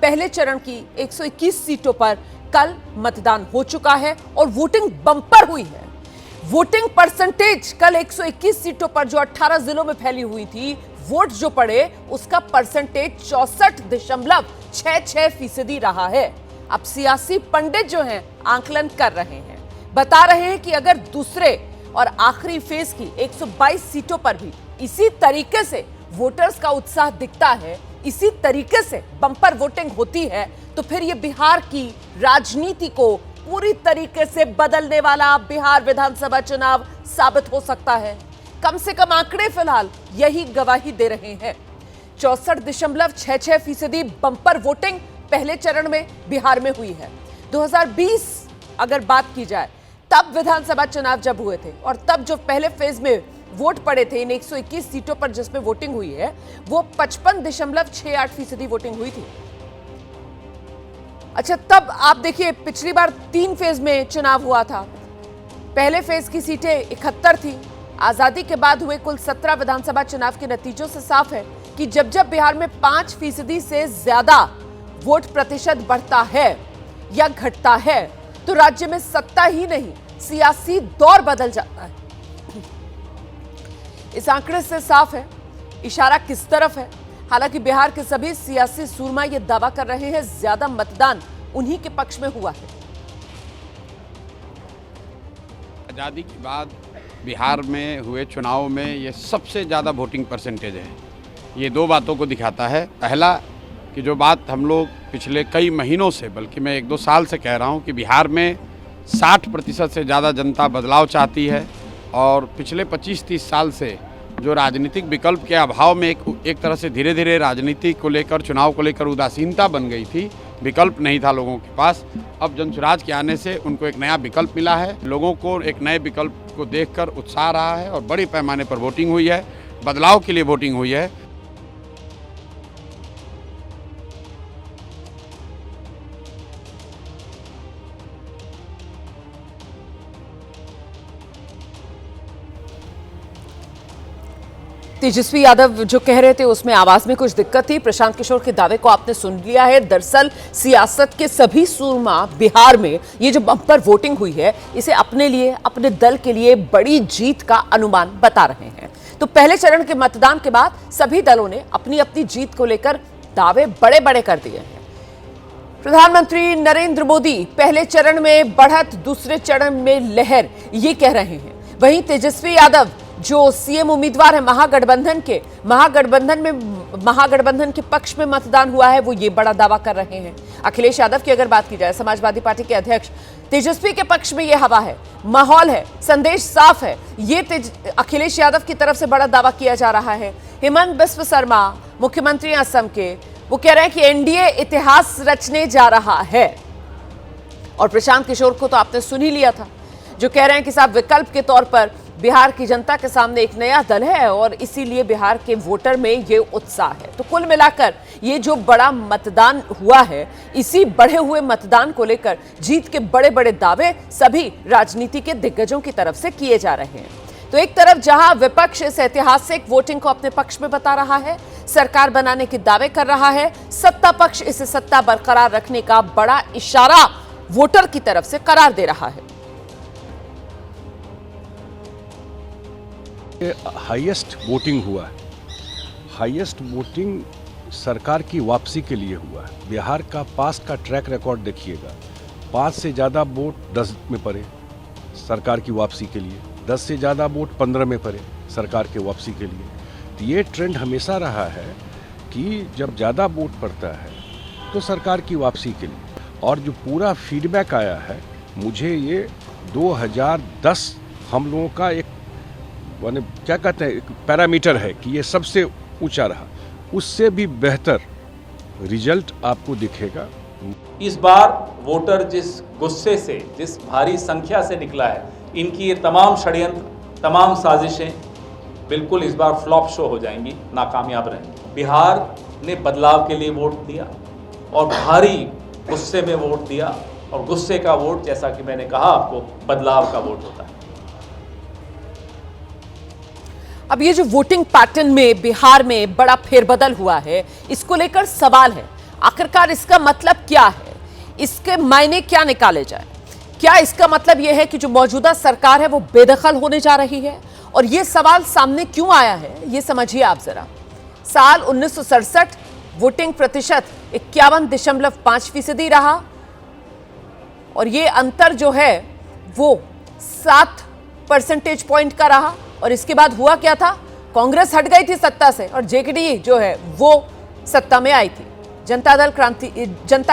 पहले चरण की 121 सीटों पर कल मतदान हो चुका है और वोटिंग बम्पर हुई है। वोटिंग परसेंटेज कल 121 सीटों पर जो 18 जिलों में फैली हुई थी, वोट जो पड़े उसका परसेंटेज 64.66% रहा है। अब सियासी पंडित जो हैं आंकलन कर रहे हैं, बता रहे हैं कि अगर दूसरे और आखिरी फेज की 122 सीटों पर भी इसी तरीके से वोटर्स का उत्साह दिखता है, इसी तरीके से बम्पर वोटिंग होती है, तो फिर ये बिहार की राजनीति को पूरी तरीके से बदलने वाला बिहार विधानसभा चुनाव साबित हो सकता है। कम से कम आंकड़े फिलहाल यही गवाही दे रहे हैं। 64.66% बम्पर वोटिंग पहले चरण में बिहार में हुई है। 2020 अगर बात की जाए, तब विधानसभा चुनाव जब हुए थे और तब जो पहले फेज में वोट पड़े थे इन 121 सीटों पर जिसमें वोटिंग हुई है, वो 55.68% वोटिंग हुई थी। अच्छा, तब आप देखिए पिछली बार 3 फेज में चुनाव हुआ था। पहले फेज की सीटें 71 थी। आजादी के बाद हुए कुल 17 विधानसभा चुनाव के नतीजों से साफ है कि जब जब बिहार में 5% से ज्यादा वोट प्रतिशत बढ़ता है या घटता है, तो राज्य में सत्ता ही नहीं, सियासी दौर बदल जाता है। इस आंकड़े से साफ है इशारा किस तरफ है। हालांकि बिहार के सभी सियासी सूरमा यह दावा कर रहे हैं ज्यादा मतदान उन्हीं के पक्ष में हुआ है। आज़ादी के बाद बिहार में हुए चुनाव में ये सबसे ज़्यादा वोटिंग परसेंटेज है। ये 2 बातों को दिखाता है। पहला कि जो बात हम लोग पिछले कई महीनों से, बल्कि मैं 1-2 साल से कह रहा हूँ कि बिहार में 60% से ज़्यादा जनता बदलाव चाहती है और पिछले 25-30 साल से जो राजनीतिक विकल्प के अभाव में एक तरह से धीरे धीरे राजनीति को लेकर, चुनाव को लेकर उदासीनता बन गई थी, विकल्प नहीं था लोगों के पास। अब जनसुराज के आने से उनको एक नया विकल्प मिला है। लोगों को एक नए विकल्प को देखकर उत्साह रहा है और बड़ी पैमाने पर वोटिंग हुई है, बदलाव के लिए वोटिंग हुई है। तेजस्वी यादव जो कह रहे थे उसमें आवाज में कुछ दिक्कत थी। प्रशांत किशोर के दावे को आपने सुन लिया है। दरअसल सियासत के सभी सूरमा बिहार में ये जो बम्पर वोटिंग हुई है, इसे अपने लिए, अपने दल के लिए बड़ी जीत का अनुमान बता रहे हैं। तो पहले चरण के मतदान के बाद सभी दलों ने अपनी अपनी जीत को लेकर दावे बड़े बड़े कर दिए हैं। प्रधानमंत्री नरेंद्र मोदी पहले चरण में बढ़त, दूसरे चरण में लहर, ये कह रहे हैं। वहीं तेजस्वी यादव जो सीएम उम्मीदवार है महागठबंधन के पक्ष में मतदान हुआ है, वो ये बड़ा दावा कर रहे हैं। अखिलेश यादव की अगर बात की जाए, समाजवादी पार्टी के अध्यक्ष, तेजस्वी के पक्ष में ये हवा है, माहौल है, संदेश साफ है, ये अखिलेश यादव की तरफ से बड़ा दावा किया जा रहा है। हेमंत बिस्व शर्मा, मुख्यमंत्री असम के, वो कह रहे हैं कि एनडीए इतिहास रचने जा रहा है। और प्रशांत किशोर को तो आपने सुन ही लिया था, जो कह रहे हैं कि साहब विकल्प के तौर पर बिहार की जनता के सामने एक नया दल है और इसीलिए बिहार के वोटर में ये उत्साह है। तो कुल मिलाकर ये जो बड़ा मतदान हुआ है, इसी बढ़े हुए मतदान को लेकर जीत के बड़े बड़े दावे सभी राजनीति के दिग्गजों की तरफ से किए जा रहे हैं। तो एक तरफ जहां विपक्ष इस ऐतिहासिक वोटिंग को अपने पक्ष में बता रहा है, सरकार बनाने के दावे कर रहा है, सत्ता पक्ष इसे सत्ता बरकरार रखने का बड़ा इशारा वोटर की तरफ से करार दे रहा है। हाईएस्ट वोटिंग हुआ है। हाईएस्ट वोटिंग सरकार की वापसी के लिए हुआ है। बिहार का पास्ट का ट्रैक रिकॉर्ड देखिएगा, 5 से ज़्यादा वोट 10 में पड़े सरकार की वापसी के लिए, 10 से ज़्यादा वोट 15 में पड़े सरकार के वापसी के लिए। तो ये ट्रेंड हमेशा रहा है कि जब ज़्यादा वोट पड़ता है तो सरकार की वापसी के लिए। और जो पूरा फीडबैक आया है, मुझे ये 2010 हम लोगों का एक क्या कहते हैं, एक पैरामीटर है कि ये सबसे ऊंचा रहा, उससे भी बेहतर रिजल्ट आपको दिखेगा। इस बार वोटर जिस गुस्से से, जिस भारी संख्या से निकला है, इनकी ये तमाम षड्यंत्र, तमाम साजिशें बिल्कुल इस बार फ्लॉप शो हो जाएंगी, नाकामयाब रहेंगी। बिहार ने बदलाव के लिए वोट दिया और भारी गुस्से में वोट दिया, और गुस्से का वोट, जैसा कि मैंने कहा आपको, बदलाव का वोट होता है। अब ये जो वोटिंग पैटर्न में बिहार में बड़ा फेरबदल हुआ है, इसको लेकर सवाल है। आखिरकार इसका मतलब क्या है, इसके मायने क्या निकाले जाए? क्या इसका मतलब यह है कि जो मौजूदा सरकार है वो बेदखल होने जा रही है? और यह सवाल सामने क्यों आया है, यह समझिए आप जरा। साल 1967 वोटिंग प्रतिशत 51.5% रहा और ये अंतर जो है वो 7 परसेंटेज पॉइंट का रहा। और इसके बाद हुआ क्या था, कांग्रेस हट गई थी सत्ता से और जेडीयू जो है वो सत्ता में आई थी, जनता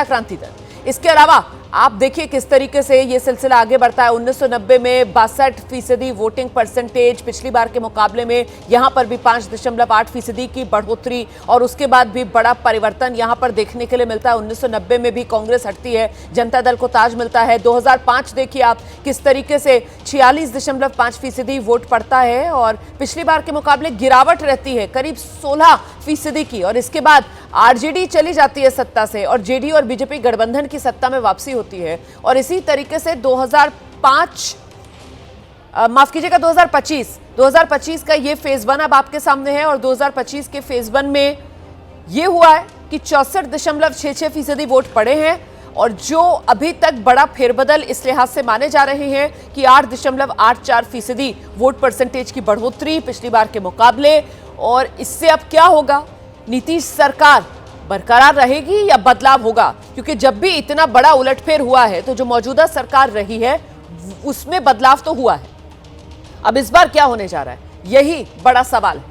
क्रांति दल। इसके अलावा आप देखिए किस तरीके से ये सिलसिला आगे बढ़ता है। 1990 में 62% वोटिंग परसेंटेज, पिछली बार के मुकाबले में यहां पर भी 5.8% की बढ़ोतरी और उसके बाद भी बड़ा परिवर्तन यहां पर देखने के लिए मिलता है। 1990 में भी कांग्रेस हटती है, जनता दल को ताज मिलता है। 2005 देखिए आप किस तरीके से 46.5% वोट पड़ता है और पिछली बार के मुकाबले गिरावट रहती है करीब 16% की। और इसके बाद आरजेडी चली जाती है सत्ता से और जेडीयू और बीजेपी गठबंधन की सत्ता में वापसी होती है। और इसी तरीके से 2025 का ये फेज 1 अब आपके सामने है। और 2025 के फेज 1 में ये हुआ है कि 64.66% वोट पड़े हैं और जो अभी तक बड़ा फेरबदल इस लिहाज से माने जा रहे हैं कि 8.84% वोट परसेंटेज की बढ़ोतरी पिछली बार के मुकाबले। और इससे अब क्या होगा, नीतीश सरकार बरकरार रहेगी या बदलाव होगा? क्योंकि जब भी इतना बड़ा उलटफेर हुआ है तो जो मौजूदा सरकार रही है उसमें बदलाव तो हुआ है। अब इस बार क्या होने जा रहा है, यही बड़ा सवाल है।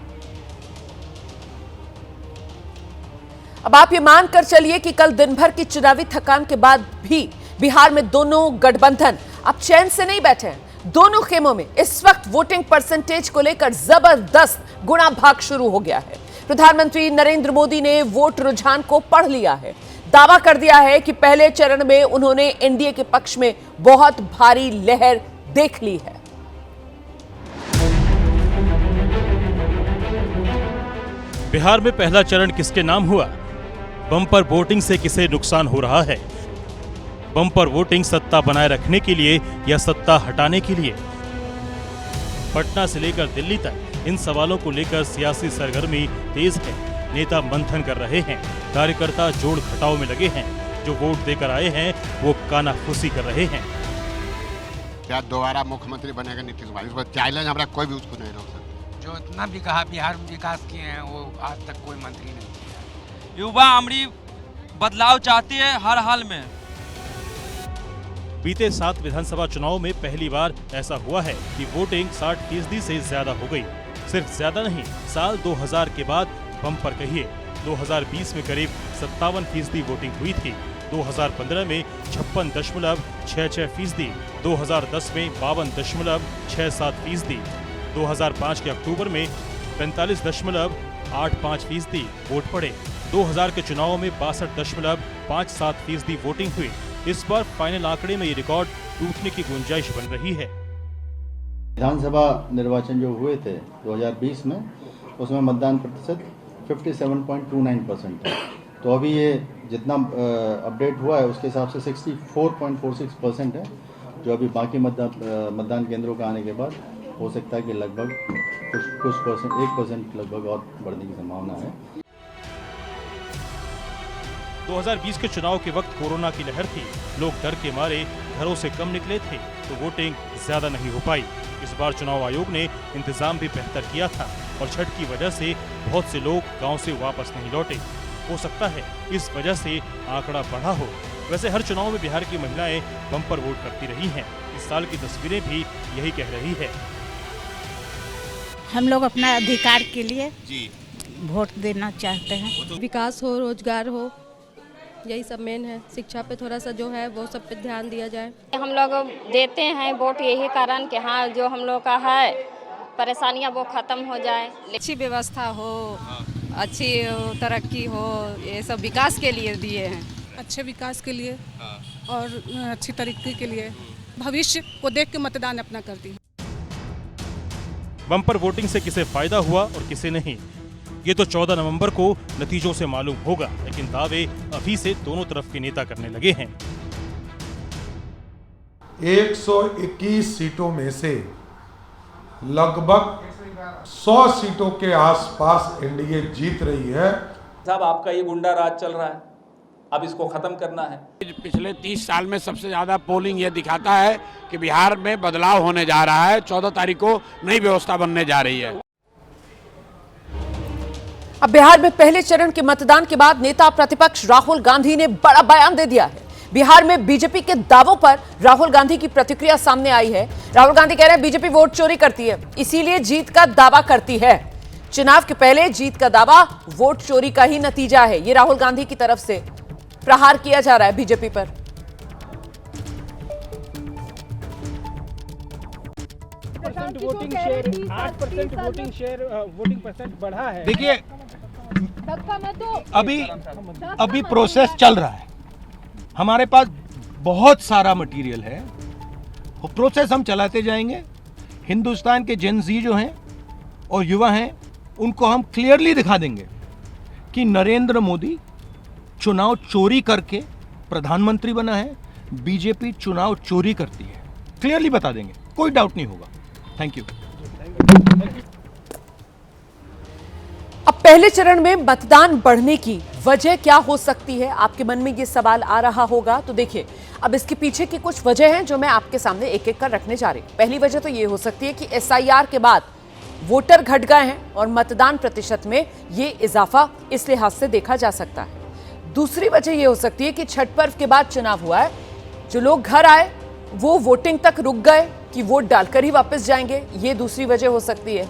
अब आप ये मानकर चलिए कि कल दिन भर की चुनावी थकान के बाद भी बिहार में दोनों गठबंधन अब चैन से नहीं बैठे हैं। दोनों खेमों में इस वक्त वोटिंग परसेंटेज को लेकर जबरदस्त गुणा भाग शुरू हो गया है। प्रधानमंत्री नरेंद्र मोदी ने वोट रुझान को पढ़ लिया है, दावा कर दिया है कि पहले चरण में उन्होंने एनडीए के पक्ष में बहुत भारी लहर देख ली है। बिहार में पहला चरण किसके नाम हुआ? बम्पर वोटिंग से किसे नुकसान हो रहा है? बम्पर वोटिंग सत्ता बनाए रखने के लिए या सत्ता हटाने के लिए? पटना से लेकर दिल्ली तक इन सवालों को लेकर सियासी सरगर्मी तेज है। नेता मंथन कर रहे हैं, कार्यकर्ता जोड़ घटाव में लगे हैं। जो वोट देकर आए हैं वो कानाफूसी कर रहे हैं। क्या दोबारा मुख्यमंत्री बनेगा नीतीश कुमार? इस पर चैलेंज हमारा कोई भी उसको नहीं रोक सकता। जो इतना भी कहा बिहार में विकास किए हैं वो आज तक कोई मंत्री नहीं किया। युवा अमरी बदलाव चाहती है हर हाल में। बीते 7 विधानसभा चुनाव में पहली बार ऐसा हुआ है कि वोटिंग 60% से ज्यादा हो गई। सिर्फ ज्यादा नहीं, साल 2000 के बाद बम्पर कहिए। 2020 में करीब 57% वोटिंग हुई थी। 2015 में 56.66%, 2010 में 52.67%, 2005 के अक्टूबर में 45.85% वोट पड़े। 2000 के चुनाव में 62.57% वोटिंग हुई। इस बार फाइनल आंकड़े में ये रिकॉर्ड टूटने की गुंजाइश बन रही है। विधानसभा निर्वाचन जो हुए थे 2020 में, उसमें मतदान प्रतिशत 57.29% है। तो अभी ये जितना अपडेट हुआ है उसके हिसाब से 64.46% है, जो अभी बाकी मतदान केंद्रों का आने के बाद हो सकता है कि लगभग कुछ परसेंट 1% लगभग और बढ़ने की संभावना है। 2020 के चुनाव के वक्त कोरोना की लहर थी, लोग डर के मारे घरों से कम निकले थे, तो वोटिंग ज्यादा नहीं हो पाई। इस बार चुनाव आयोग ने इंतजाम भी बेहतर किया था और छठ की वजह से बहुत से लोग गांव से वापस नहीं लौटे। हो सकता है इस वजह से आंकड़ा बढ़ा हो। वैसे हर चुनाव में बिहार की महिलाएं बम्पर वोट करती रही हैं। इस साल की तस्वीरें भी यही कह रही है। हम लोग अपना अधिकार के लिए वोट देना चाहते हैं। विकास हो, रोजगार हो, यही सब मेन है। शिक्षा पे थोड़ा सा जो है वो सब पे ध्यान दिया जाए। हम लोग देते हैं वोट यही कारण कि हाँ जो हम लोग का है परेशानियां वो खत्म हो जाए। अच्छी व्यवस्था हो, अच्छी तरक्की हो, ये सब विकास के लिए दिए हैं। अच्छे विकास के लिए और अच्छी तरक्की के लिए भविष्य को देख के मतदान अपना करती हूँ। बम्पर वोटिंग से किसे फायदा हुआ और किसे नहीं, ये तो 14 नवंबर को नतीजों से मालूम होगा। लेकिन दावे अभी से दोनों तरफ के नेता करने लगे हैं। 121 सीटों में से लगभग 100 सीटों के आसपास एनडीए जीत रही है। साहब आपका ये गुंडा राज चल रहा है, अब इसको ख़त्म करना है। पिछले 30 साल में सबसे ज़्यादा पोलिंग ये दिखाता है कि बिहार में बदलाव होने जा रहा है। 14 तारीख को नई व्यवस्था बनने जा रही है। अब बिहार में पहले चरण के मतदान के बाद नेता प्रतिपक्ष राहुल गांधी ने बड़ा बयान दे दिया है। बिहार में बीजेपी के दावों पर राहुल गांधी की प्रतिक्रिया सामने आई है। राहुल गांधी कह रहे हैं बीजेपी वोट चोरी करती है, इसीलिए जीत का दावा करती है। चुनाव के पहले जीत का दावा वोट चोरी का ही नतीजा है। ये राहुल गांधी की तरफ से प्रहार किया जा रहा है बीजेपी पर। Voting share 8% voting share voting percent बढ़ा है। देखिए अभी प्रोसेस चल रहा है, हमारे पास बहुत सारा मटेरियल है, प्रोसेस हम चलाते जाएंगे। हिंदुस्तान के जेन ज़ी जो हैं और युवा हैं उनको हम क्लियरली दिखा देंगे कि नरेंद्र मोदी चुनाव चोरी करके प्रधानमंत्री बना है, बीजेपी चुनाव चोरी करती है। क्लियरली बता देंगे, कोई डाउट नहीं होगा। Thank you. अब पहले चरण में मतदान बढ़ने की वजह क्या हो सकती है, आपके मन में ये सवाल आ रहा होगा। तो देखिए, अब इसके पीछे की कुछ वजह हैं जो मैं आपके सामने एक एक कर रखने जा रही हूं। पहली वजह तो ये हो सकती है कि SIR के बाद वोटर घट गए हैं और मतदान प्रतिशत में ये इजाफा इस लिहाज से देखा जा सकता है। दूसरी वजह यह हो सकती है कि छठ पर्व के बाद चुनाव हुआ है, जो लोग घर आए वो वोटिंग तक रुक गए कि वोट डालकर ही वापस जाएंगे, ये दूसरी वजह हो सकती है।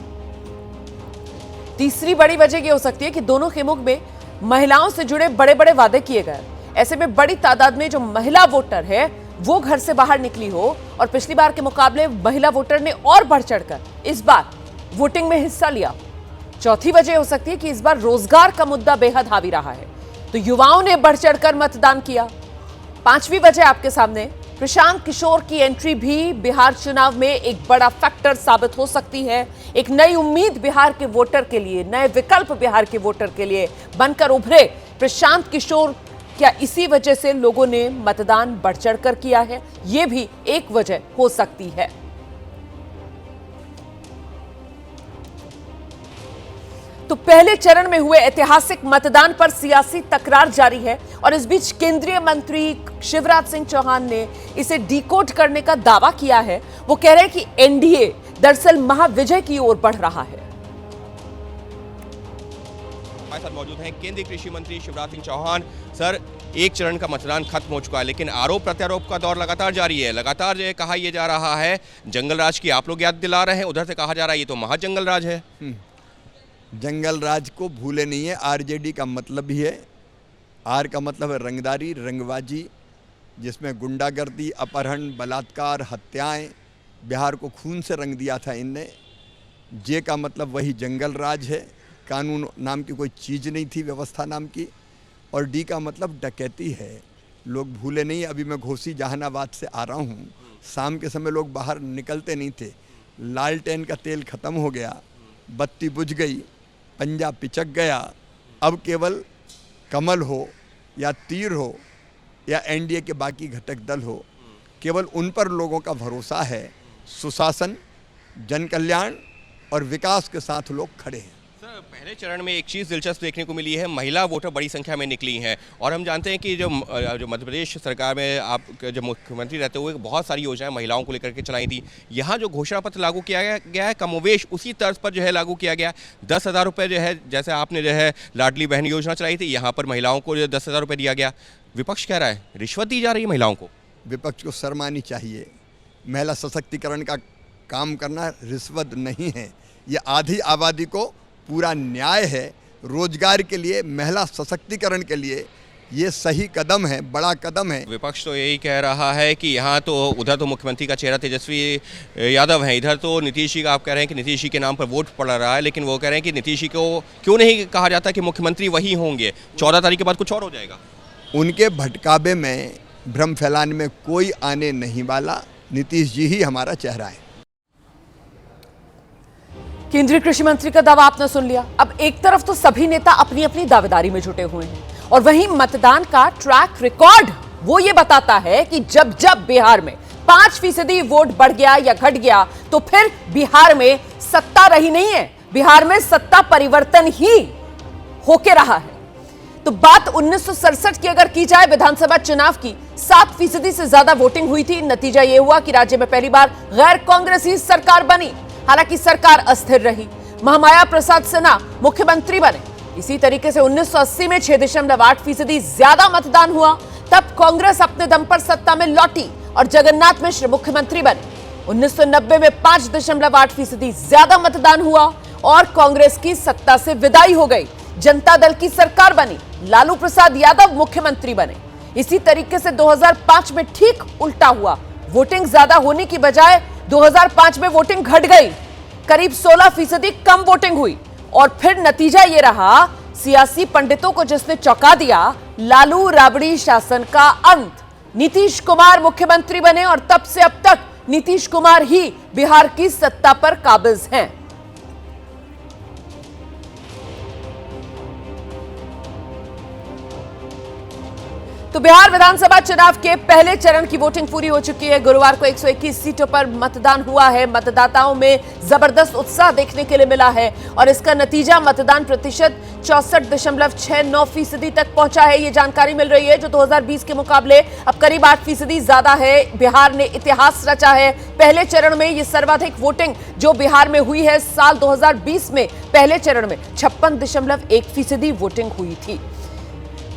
तीसरी बड़ी वजह यह हो सकती है कि दोनों खेमों में महिलाओं से जुड़े बड़े बड़े वादे किए गए। ऐसे में बड़ी तादाद में जो महिला वोटर है वो घर से बाहर निकली हो और पिछली बार के मुकाबले महिला वोटर ने और बढ़ चढ़कर इस बार वोटिंग में हिस्सा लिया। चौथी वजह हो सकती है कि इस बार रोजगार का मुद्दा बेहद हावी रहा है, तो युवाओं ने बढ़ चढ़कर मतदान किया। पांचवी वजह आपके सामने प्रशांत किशोर की एंट्री भी बिहार चुनाव में एक बड़ा फैक्टर साबित हो सकती है। एक नई उम्मीद बिहार के वोटर के लिए, नए विकल्प बिहार के वोटर के लिए बनकर उभरे प्रशांत किशोर। क्या इसी वजह से लोगों ने मतदान बढ़ चढ़कर किया है? यह भी एक वजह हो सकती है। तो पहले चरण में हुए ऐतिहासिक मतदान पर सियासी तकरार जारी है और इस बीच केंद्रीय मंत्री शिवराज सिंह चौहान ने इसे डिकोड करने का दावा किया है। वो कह रहे हैं कि एनडीए दरअसल महाविजय की ओर बढ़ रहा है। हमारे साथ मौजूद हैं केंद्रीय कृषि मंत्री शिवराज सिंह चौहान। सर, एक चरण का मतदान खत्म हो चुका है, लेकिन आरोप प्रत्यारोप का दौर लगातार जारी है। लगातार जो कहा यह जा रहा है जंगल राज की आप लोग याद दिला रहे हैं, उधर से कहा जा रहा है ये तो महाजंगल राज है। जंगल राज को भूले नहीं है। आरजेडी का मतलब ही है, आर का मतलब है रंगदारी, रंगबाजी, जिसमें गुंडागर्दी, अपहरण, बलात्कार, हत्याएं, बिहार को खून से रंग दिया था इनने। जे का मतलब वही जंगल राज है, कानून नाम की कोई चीज़ नहीं थी, व्यवस्था नाम की। और डी का मतलब डकैती है। लोग भूले नहीं। अभी मैं घोसी जहानाबाद से आ रहा हूँ, शाम के समय लोग बाहर निकलते नहीं थे, लालटेन का तेल ख़त्म हो गया, बत्ती बुझ गई, पंजा पिचक गया। अब केवल कमल हो या तीर हो या एनडीए के बाकी घटक दल हो, केवल उन पर लोगों का भरोसा है। सुशासन, जन कल्याण और विकास के साथ लोग खड़े हैं। सर, पहले चरण में एक चीज़ दिलचस्प देखने को मिली है, महिला वोटर बड़ी संख्या में निकली हैं। और हम जानते हैं कि जो मध्य प्रदेश सरकार में आप जब मुख्यमंत्री रहते हुए बहुत सारी योजनाएं महिलाओं को लेकर के चलाई थी। यहाँ जो घोषणा पत्र लागू किया गया है कमोवेश उसी तर्ज पर जो है लागू किया गया। 10,000 रुपये जो है, जैसे आपने जो है लाडली बहन योजना चलाई थी, यहाँ पर महिलाओं को जो 10,000 रुपये दिया गया। विपक्ष कह रहा है रिश्वत दी जा रही है महिलाओं को। विपक्ष को शर्म आनी चाहिए। महिला सशक्तिकरण का काम करना रिश्वत नहीं है, ये आधी आबादी को पूरा न्याय है। रोजगार के लिए, महिला सशक्तिकरण के लिए ये सही कदम है, बड़ा कदम है। विपक्ष तो यही कह रहा है कि यहाँ तो उधर तो मुख्यमंत्री का चेहरा तेजस्वी यादव है, इधर तो नीतीश जी का आप कह रहे हैं कि नीतीश जी के नाम पर वोट पड़ रहा है, लेकिन वो कह रहे हैं कि नीतीश जी को क्यों नहीं कहा जाता कि मुख्यमंत्री वही होंगे, 14 तारीख के बाद कुछ और हो जाएगा। उनके भटकावे में, भ्रम फैलाने में कोई आने नहीं वाला। नीतीश जी ही हमारा चेहरा है। केंद्रीय कृषि मंत्री का दावा आपने सुन लिया। अब एक तरफ तो सभी नेता अपनी अपनी दावेदारी में जुटे हुए हैं और वहीं मतदान का ट्रैक रिकॉर्ड वो ये बताता है कि जब जब बिहार में 5% वोट बढ़ गया या घट गया तो फिर बिहार में सत्ता रही नहीं है, बिहार में सत्ता परिवर्तन ही होके रहा है। तो बात 1967 की अगर की जाए विधानसभा चुनाव की, 7% से ज्यादा वोटिंग हुई थी। नतीजा यह हुआ कि राज्य में पहली बार गैर कांग्रेसी सरकार बनी। हालांकि सरकार अस्थिर रही। महामाया प्रसाद सिन्हा मुख्यमंत्री बने। इसी तरीके से 1980 में 6.8% ज्यादा मतदान हुआ। तब कांग्रेस अपने दम पर सत्ता में लौटी और जगन्नाथ मिश्र मुख्यमंत्री बने। 1990 में 5.8% ज्यादा मतदान हुआ और कांग्रेस की सत्ता से विदाई हो गई। जनता दल की सरकार बनी। लालू प्रसाद यादव मुख्यमंत्री बने। इसी तरीके से 2005 में ठीक उल्टा हुआ। वोटिंग ज्यादा होने की बजाय 2005 में वोटिंग घट गई। करीब 16% कम वोटिंग हुई और फिर नतीजा ये रहा, सियासी पंडितों को जिसने चौंका दिया, लालू राबड़ी शासन का अंत। नीतीश कुमार मुख्यमंत्री बने और तब से अब तक नीतीश कुमार ही बिहार की सत्ता पर काबिज हैं। तो बिहार विधानसभा चुनाव के पहले चरण की वोटिंग पूरी हो चुकी है। गुरुवार को 121 सीटों पर मतदान हुआ है। मतदाताओं में जबरदस्त उत्साह देखने के लिए मिला है और इसका नतीजा मतदान प्रतिशत 64.69% तक पहुंचा है। ये जानकारी मिल रही है जो 2020 के मुकाबले अब करीब 8% ज्यादा है। बिहार ने इतिहास रचा है। पहले चरण में ये सर्वाधिक वोटिंग जो बिहार में हुई है साल 2020 में पहले चरण में 56.1% वोटिंग हुई थी।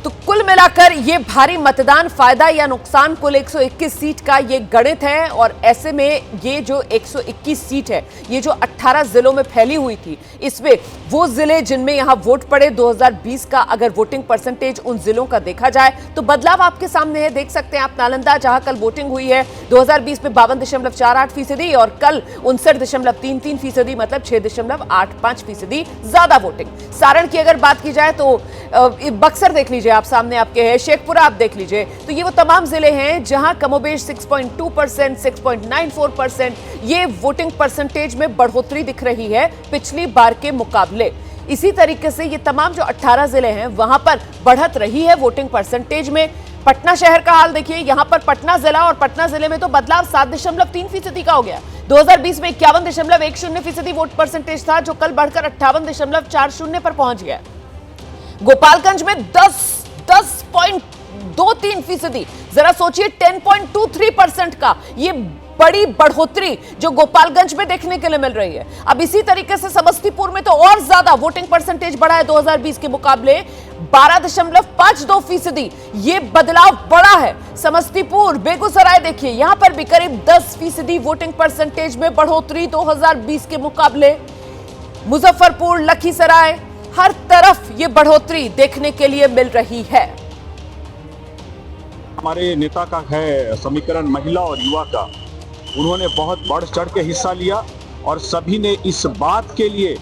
तो कुल मिलाकर ये भारी मतदान फायदा या नुकसान कुल 121 सीट का ये गणित है और ऐसे में ये जो 121 सीट है ये जो 18 जिलों में फैली हुई थी, इसमें वो जिले जिनमें यहां वोट पड़े 2020 का अगर वोटिंग परसेंटेज उन जिलों का देखा जाए तो बदलाव आपके सामने है। देख सकते हैं आप नालंदा जहां कल वोटिंग हुई है 2020 में 52.48% और कल 59.33% मतलब 6.85% ज्यादा वोटिंग। सारण की अगर बात की जाए तो बक्सर देख लीजिए आप, सामने आपके है, शेखपुरा आप देख लीजिए। तो ये वो तमाम जिले हैं जहां कमोबेश 6.2%, 6.94% ये वोटिंग परसेंटेज में बढ़ोतरी दिख रही है पिछली बार के मुकाबले। इसी तरीके से ये तमाम जो 18 जिले हैं वहां पर बढ़त रही है वोटिंग परसेंटेज में। पटना शहर का हाल देखिए, यहां पर पटना जिला और पटना जिले में तो बदलाव 7.3% का हो गया। 2020 में 51.10% वोट परसेंटेज था जो कल बढ़कर 58.40 पर पहुंच गया। गोपालगंज में 10.23%, जरा सोचिए 10.23% का ये बड़ी बढ़ोतरी जो गोपालगंज में देखने के लिए मिल रही है। अब इसी तरीके से समस्तीपुर में तो और ज्यादा वोटिंग परसेंटेज बढ़ा है 2020 के मुकाबले 12.52%। ये बदलाव बड़ा है। समस्तीपुर, बेगूसराय देखिए यहां पर भी करीब 10% वोटिंग परसेंटेज में बढ़ोतरी 2020 के मुकाबले। मुजफ्फरपुर, लखीसराय, हर तरफ ये बढ़ोतरी देखने के लिए मिल रही है। हमारे नेता का है समीकरण महिला और युवा का, उन्होंने बहुत बढ़ चढ़ के हिस्सा लिया और सभी ने इस बात के लिए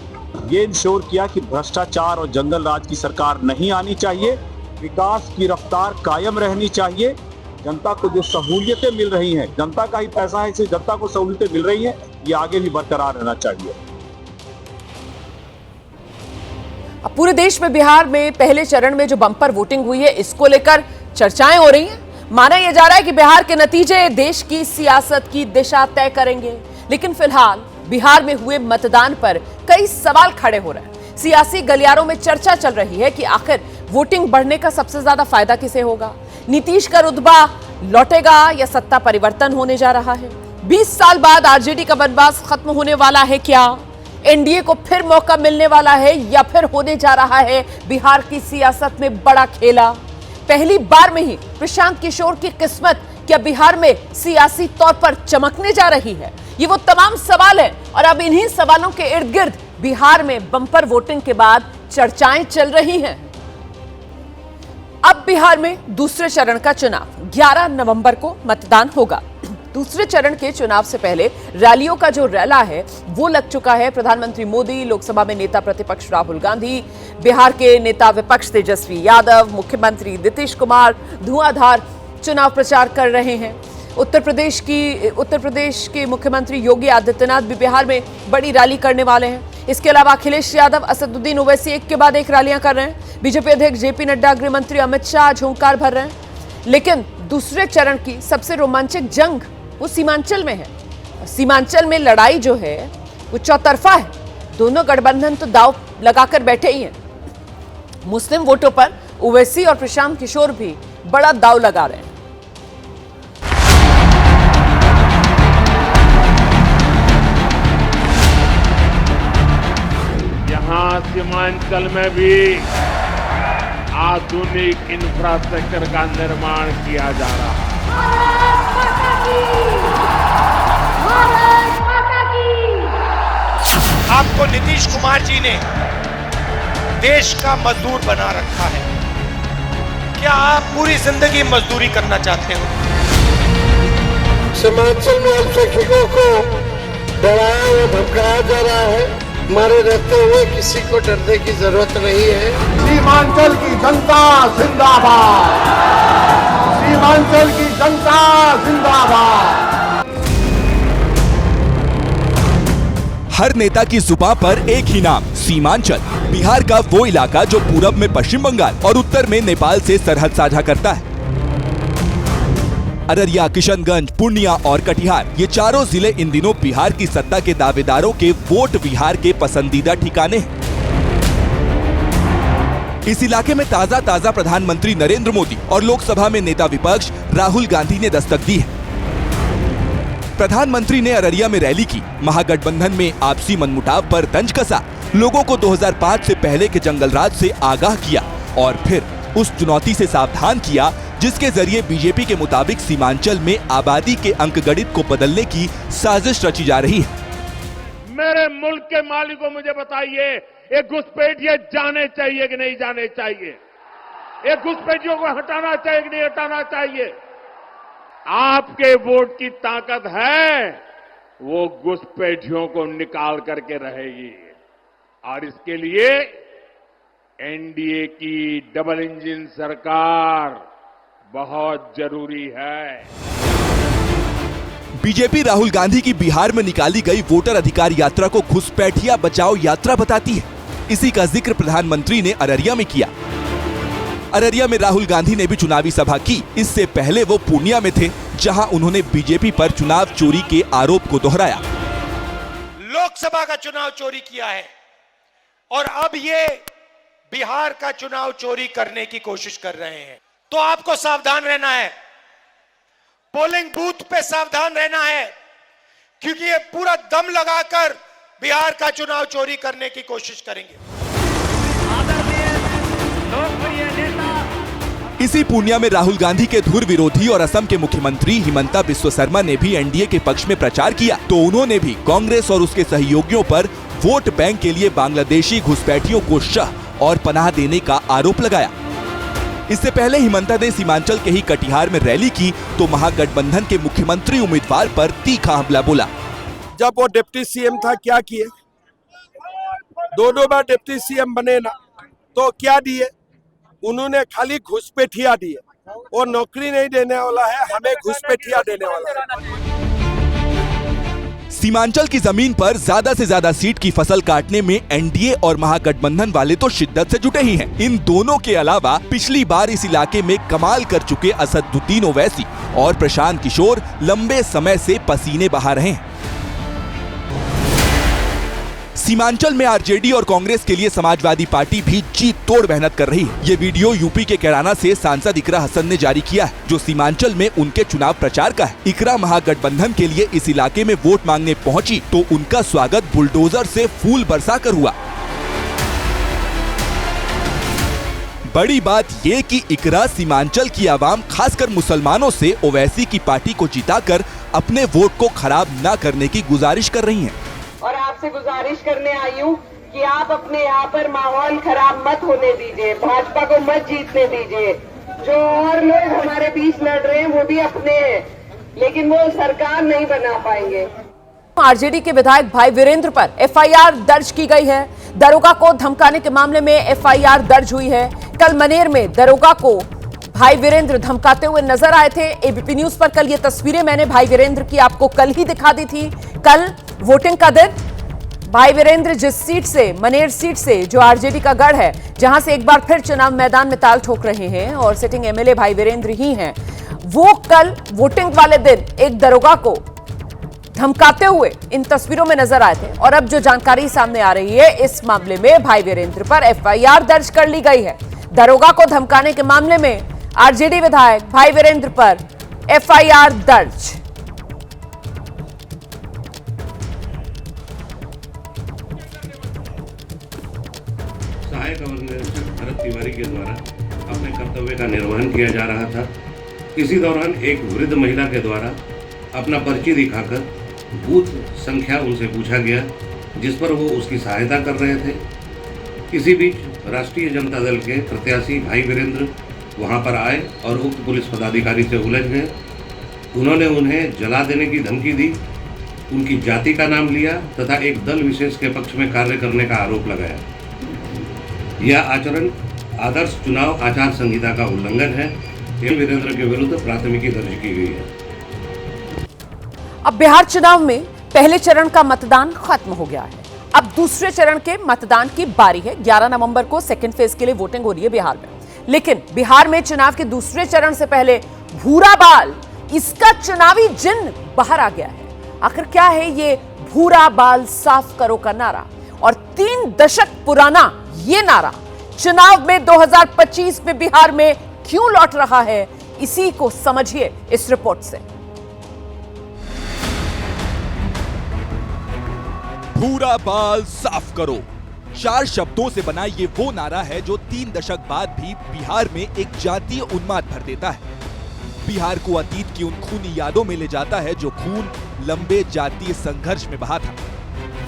ये इंश्योर किया कि भ्रष्टाचार और जंगल राज की सरकार नहीं आनी चाहिए, विकास की रफ्तार कायम रहनी चाहिए। जनता को जो सहूलियतें मिल रही हैं, जनता का ही पैसा है, इससे जनता को सहूलियतें मिल रही हैं, ये आगे भी बरकरार रहना चाहिए। अब पूरे देश में बिहार में पहले चरण में जो बम्पर वोटिंग हुई है इसको लेकर चर्चाएं हो रही हैं। माना यह जा रहा है कि बिहार के नतीजे देश की सियासत की दिशा तय करेंगे। लेकिन फिलहाल बिहार में हुए मतदान पर कई सवाल खड़े हो रहे हैं। सियासी गलियारों में चर्चा चल रही है कि आखिर वोटिंग बढ़ने का सबसे ज्यादा फायदा किसे होगा। नीतीश का रुतबा लौटेगा या सत्ता परिवर्तन होने जा रहा है। 20 साल बाद आरजेडी का वनवास खत्म होने वाला है क्या? एनडीए को फिर मौका मिलने वाला है या फिर होने जा रहा है बिहार की सियासत में बड़ा खेला? पहली बार में ही प्रशांत किशोर की किस्मत क्या बिहार में सियासी तौर पर चमकने जा रही है? ये वो तमाम सवाल हैं और अब इन्हीं सवालों के इर्द गिर्द बिहार में बम्पर वोटिंग के बाद चर्चाएं चल रही हैं। अब बिहार में दूसरे चरण का चुनाव 11 नवंबर को मतदान होगा। दूसरे चरण के चुनाव से पहले रैलियों का जो रैला है वो लग चुका है। प्रधानमंत्री मोदी, लोकसभा में नेता प्रतिपक्ष राहुल गांधी, बिहार के नेता विपक्ष तेजस्वी यादव, मुख्यमंत्री नीतीश कुमार धुआंधार चुनाव प्रचार कर रहे हैं। उत्तर प्रदेश के मुख्यमंत्री योगी आदित्यनाथ भी बिहार में बड़ी रैली करने वाले हैं। इसके अलावा अखिलेश यादव, असदुद्दीन ओवैसी एक के बाद एक रैलियां कर रहे हैं। बीजेपी अध्यक्ष जेपी नड्डा, गृह मंत्री अमित शाह झोंकार भर रहे हैं। लेकिन दूसरे चरण की सबसे रोमांचक जंग वो सीमांचल में है। सीमांचल में लड़ाई जो है वो चौतरफा है। दोनों गठबंधन तो दांव लगाकर बैठे ही हैं। मुस्लिम वोटों पर ओवैसी और प्रशांत किशोर भी बड़ा दांव लगा रहे हैं। यहाँ सीमांचल में भी आधुनिक इंफ्रास्ट्रक्चर का निर्माण किया जा रहा है। आपको नीतीश कुमार जी ने देश का मजदूर बना रखा है। क्या आप पूरी जिंदगी मजदूरी करना चाहते हो? सीमांचल में अल्पसंख्यकों को डराया व धमकाया जा रहा है। हमारे रहते हुए किसी को डरने की जरूरत नहीं है। सीमांचल की जनता जिंदाबाद, सीमांचल की जनता जिंदाबाद। हर नेता की जुबान पर एक ही नाम, सीमांचल। बिहार का वो इलाका जो पूरब में पश्चिम बंगाल और उत्तर में नेपाल से सरहद साझा करता है। अररिया, किशनगंज, पूर्णिया और कटिहार, ये चारों जिले इन दिनों बिहार की सत्ता के दावेदारों के वोट विहार के पसंदीदा ठिकाने हैं। इस इलाके में ताजा प्रधानमंत्री नरेंद्र मोदी और लोकसभा में नेता विपक्ष राहुल गांधी ने दस्तक दी है। प्रधानमंत्री ने अररिया में रैली की, महागठबंधन में आपसी मनमुटाव पर तंज कसा, लोगों को 2005 से पहले के जंगल राज से आगाह किया और फिर उस चुनौती से सावधान किया जिसके जरिए बीजेपी के मुताबिक सीमांचल में आबादी के अंकगणित को बदलने की साजिश रची जा रही है। मेरे मुल्क के मालिकों मुझे बताइए, ये घुसपैठिए जाने चाहिए कि नहीं जाने चाहिए? ये घुसपैठियों को हटाना चाहिए कि नहीं हटाना चाहिए? आपके वोट की ताकत है, वो घुसपैठियों को निकाल करके रहेगी और इसके लिए एनडीए की डबल इंजन सरकार बहुत जरूरी है। बीजेपी राहुल गांधी की बिहार में निकाली गई वोटर अधिकार यात्रा को घुसपैठिया बचाओ यात्रा बताती है। इसी का जिक्र प्रधानमंत्री ने अररिया में किया। अररिया में राहुल गांधी ने भी चुनावी सभा की। इससे पहले वो पूर्णिया में थे, जहां उन्होंने बीजेपी पर चुनाव चोरी के आरोप को दोहराया। लोकसभा का चुनाव चोरी किया है और अब ये बिहार का चुनाव चोरी करने की कोशिश कर रहे हैं, तो आपको सावधान रहना है। पोलिंग बूथ पे सावधान रहना है, क्योंकि ये पूरा दम लगाकर बिहार का चुनाव चोरी करने की कोशिश करेंगे। इसी पूर्णिया में राहुल गांधी के धुर विरोधी और असम के मुख्यमंत्री हिमंता बिस्वा शर्मा ने भी एनडीए के पक्ष में प्रचार किया, तो उन्होंने भी कांग्रेस और उसके सहयोगियों पर वोट बैंक के लिए बांग्लादेशी घुसपैठियों को शह और पनाह देने का आरोप लगाया। इससे पहले हिमंता ने सीमांचल के ही कटिहार में रैली की, तो महागठबंधन के मुख्यमंत्री उम्मीदवार पर तीखा हमला बोला। जब वो डिप्टी सीएम था क्या किए? दोनों बार डिप्टी सीएम बने ना, तो क्या दिए? उन्होंने खाली घुसपैठिया दिए। वो नौकरी नहीं देने वाला है, हमें घुसपैठिया देने वाला है। सीमांचल की जमीन पर ज्यादा से ज्यादा सीट की फसल काटने में एनडीए और महागठबंधन वाले तो शिद्दत से जुटे ही हैं। इन दोनों के अलावा पिछली बार इस इलाके में कमाल कर चुके असदुद्दीन ओवैसी और प्रशांत किशोर लंबे समय से पसीने बहा रहे हैं। सीमांचल में आरजेडी और कांग्रेस के लिए समाजवादी पार्टी भी जी तोड़ मेहनत कर रही है। ये वीडियो यूपी के कैराना से सांसद इकरा हसन ने जारी किया है, जो सीमांचल में उनके चुनाव प्रचार का है। इकरा महागठबंधन के लिए इस इलाके में वोट मांगने पहुंची, तो उनका स्वागत बुलडोजर से फूल बरसाकर हुआ। बड़ी बात ये कि इकरा सीमांचल की आवाम, खासकर मुसलमानों से ओवैसी की पार्टी को जिताकर अपने वोट को खराब न करने की गुजारिश कर रही हैं। और आपसे गुजारिश करने आई हूँ कि आप अपने यहाँ पर माहौल खराब मत होने दीजिए, भाजपा को मत जीतने दीजिए। जो और लोग हमारे बीच लड़ रहे हैं वो भी अपने हैं, लेकिन वो सरकार नहीं बना पाएंगे। आरजेडी के विधायक भाई वीरेंद्र पर एफआईआर दर्ज की गई है। दरोगा को धमकाने के मामले में एफआईआर दर्ज हुई है। कल मनेर में दरोगा को भाई वीरेंद्र धमकाते हुए नजर आए थे। एबीपी न्यूज पर कल ये तस्वीरें मैंने भाई वीरेंद्र की आपको कल ही दिखा दी थी। कल वोटिंग का दिन, भाई वीरेंद्र जिस सीट से, मनेर सीट से, जो आरजेडी का गढ़ है, जहां से एक बार फिर चुनाव मैदान में ताल ठोक रहे हैं और सिटिंग एमएलए भाई वीरेंद्र ही हैं, वो कल वोटिंग वाले दिन एक दरोगा को धमकाते हुए इन तस्वीरों में नजर आए थे। और अब जो जानकारी सामने आ रही है, इस मामले में भाई वीरेंद्र पर एफआईआर दर्ज कर ली गई है। दरोगा को धमकाने के मामले में आरजेडी विधायक भाई वीरेंद्र पर एफआईआर दर्ज। सहायक अवर निरीक्षक भरत तिवारी के द्वारा अपने कर्तव्य का निर्वहन किया जा रहा था। इसी दौरान एक वृद्ध महिला के द्वारा अपना पर्ची दिखाकर बूथ संख्या उनसे पूछा गया, जिस पर वो उसकी सहायता कर रहे थे। इसी बीच राष्ट्रीय जनता दल के प्रत्याशी भाई वीरेंद्र वहां पर आए और उक्त पुलिस पदाधिकारी से उलझ गए। उन्होंने उन्हें जला देने की धमकी दी, उनकी जाति का नाम लिया तथा एक दल विशेष के पक्ष में कार्य करने का आरोप लगाया। यह आचरण आदर्श चुनाव आचार संहिता का उल्लंघन है। वीरेंद्र के विरुद्ध प्राथमिकी दर्ज की गई है। अब बिहार चुनाव में पहले चरण का मतदान खत्म हो गया है। अब दूसरे चरण के मतदान की बारी है। 11 नवंबर को सेकेंड फेज के लिए वोटिंग हो रही है बिहार में। लेकिन बिहार में चुनाव के दूसरे चरण से पहले भूरा बाल, इसका चुनावी जिन्न बाहर आ गया है। आखिर क्या है ये भूरा बाल साफ करो का नारा, और 3 दशक पुराना ये नारा चुनाव में 2025 में बिहार में क्यों लौट रहा है, इसी को समझिए इस रिपोर्ट से। भूरा बाल साफ करो, 4 शब्दों से बना ये वो नारा है जो 3 दशक बाद भी बिहार में एक जातीय उन्माद भर देता है। बिहार को अतीत की उन खूनी यादों में ले जाता है जो खून लंबे जातीय संघर्ष में बहा था।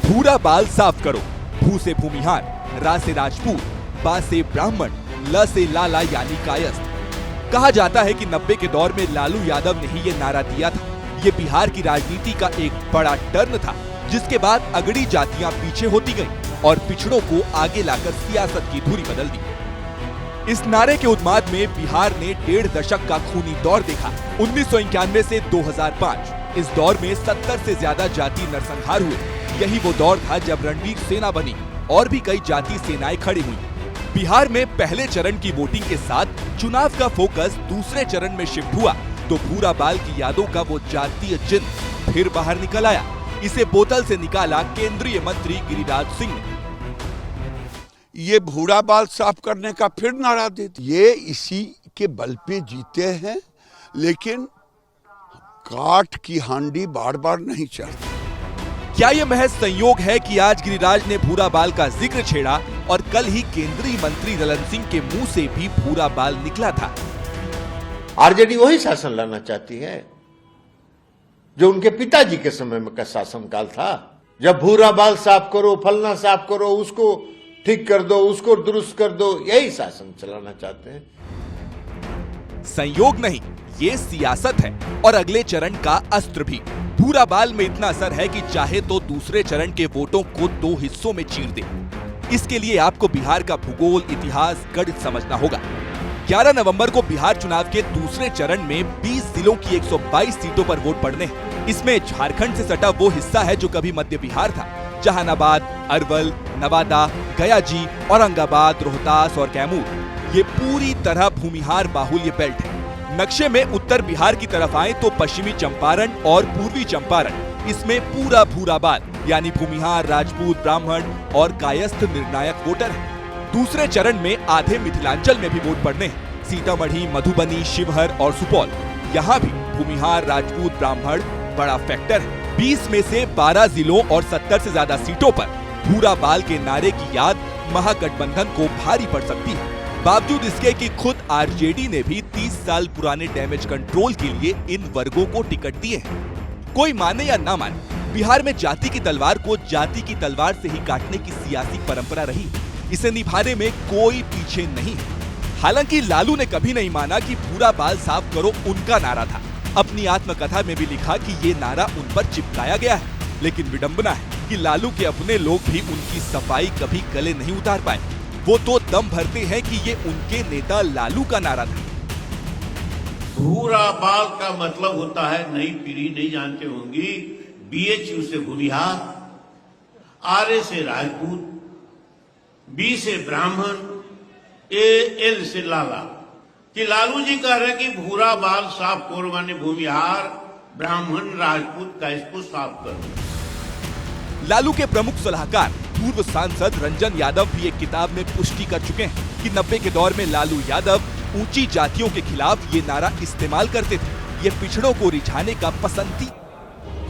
भूरा बाल साफ करो, भू से भूमिहार, रा से राजपूत, बा से ब्राह्मण, ल से लाला यानी कायस्थ। कहा जाता है कि 90 के दौर में लालू यादव ने ही ये नारा दिया था। ये बिहार की राजनीति का एक बड़ा टर्न था, जिसके बाद अगड़ी जातियां पीछे होती गईं और पिछड़ों को आगे लाकर सियासत की धुरी बदल दी। इस नारे के उन्माद में बिहार ने 1.5 दशक का खूनी दौर देखा। 1991 से 2005 इस दौर में 70 से ज्यादा जातीय नरसंहार हुए। यही वो दौर था जब रणवीर सेना बनी और भी कई जातीय सेनाएं खड़ी हुई। बिहार में पहले चरण की वोटिंग के साथ चुनाव का फोकस दूसरे चरण में शिफ्ट हुआ तो भूरा बाल की यादों का वो जातीय जिन्न फिर बाहर निकल आया। इसे बोतल से निकाला केंद्रीय मंत्री गिरिराज सिंह ने। ये भूरा बाल साफ करने का फिर नारा देते, ये इसी के बल पे जीते हैं, लेकिन काठ की हांडी बार बार नहीं चढ़ती। क्या ये महज संयोग है कि आज गिरिराज ने भूरा बाल का जिक्र छेड़ा और कल ही केंद्रीय मंत्री ललन सिंह के मुंह से भी भूरा बाल निकला था? आरजेडी वही शासन लाना चाहती है जो उनके पिताजी के समय में का शासनकाल था, जब भूरा बाल साफ करो, फलना साफ करो, उसको ठीक कर दो, उसको दुरुस्त कर दो, यही शासन चलाना चाहते हैं। संयोग नहीं, ये सियासत है और अगले चरण का अस्त्र भी। भूरा बाल में इतना असर है कि चाहे तो दूसरे चरण के वोटों को 2 हिस्सों में चीर दे। इसके लिए आपको बिहार का भूगोल, इतिहास, गणित समझना होगा। 11 नवंबर को बिहार चुनाव के दूसरे चरण में 20 जिलों की 122 सीटों पर वोट पड़ने हैं। इसमें झारखंड से सटा वो हिस्सा है जो कभी मध्य बिहार था। जहानाबाद, अरवल, नवादा, गयाजी, औरंगाबाद, रोहतास और कैमूर, ये पूरी तरह भूमिहार बाहुल्य बेल्ट है। नक्शे में उत्तर बिहार की तरफ आए तो पश्चिमी चंपारण और पूर्वी चंपारण, इसमें पूरा भूरा बाल यानी भूमिहार, राजपूत, ब्राह्मण और कायस्थ निर्णायक वोटर हैं। दूसरे चरण में आधे मिथिलांचल में भी वोट पड़ने हैं। सीतामढ़ी, मधुबनी, शिवहर और सुपौल, यहाँ भी भूमिहार, राजपूत, ब्राह्मण बड़ा फैक्टर है। 20 में से 12 जिलों और 70 से ज्यादा सीटों पर भूरा बाल के नारे की याद महागठबंधन को भारी पड़ सकती है। बावजूद इसके कि खुद आरजेडी ने भी 30 साल पुराने डैमेज कंट्रोल के लिए इन वर्गों को टिकट दिए हैं। कोई माने या ना माने, बिहार में जाति की तलवार को जाति की तलवार से ही काटने की सियासी परंपरा रही। इसे निभाने में कोई पीछे नहीं है। हालांकि लालू ने कभी नहीं माना कि भूरा बाल साफ करो उनका नारा था। अपनी आत्मकथा में भी लिखा कि ये नारा उन पर चिपकाया गया है। लेकिन विडंबना है कि लालू के अपने लोग भी उनकी सफाई कभी गले नहीं उतार पाए। वो तो दम भरते हैं कि ये उनके नेता लालू का नारा था। भूरा बाल का मतलब होता है, नई पीढ़ी नहीं जानते होंगी, BHU से भूमिहार, RA से राजपूत, B से ब्राह्मण, AL से लाला। कि लालू जी कह रहे हैं कि भूरा बाल साफ करो माने भूमिहार, ब्राह्मण, राजपूत का इसको साफ करो। लालू के प्रमुख सलाहकार पूर्व सांसद रंजन यादव भी एक किताब में पुष्टि कर चुके हैं कि 90 के दौर में लालू यादव ऊंची जातियों के खिलाफ ये नारा इस्तेमाल करते थे। ये पिछड़ों को रिझाने का पसंदी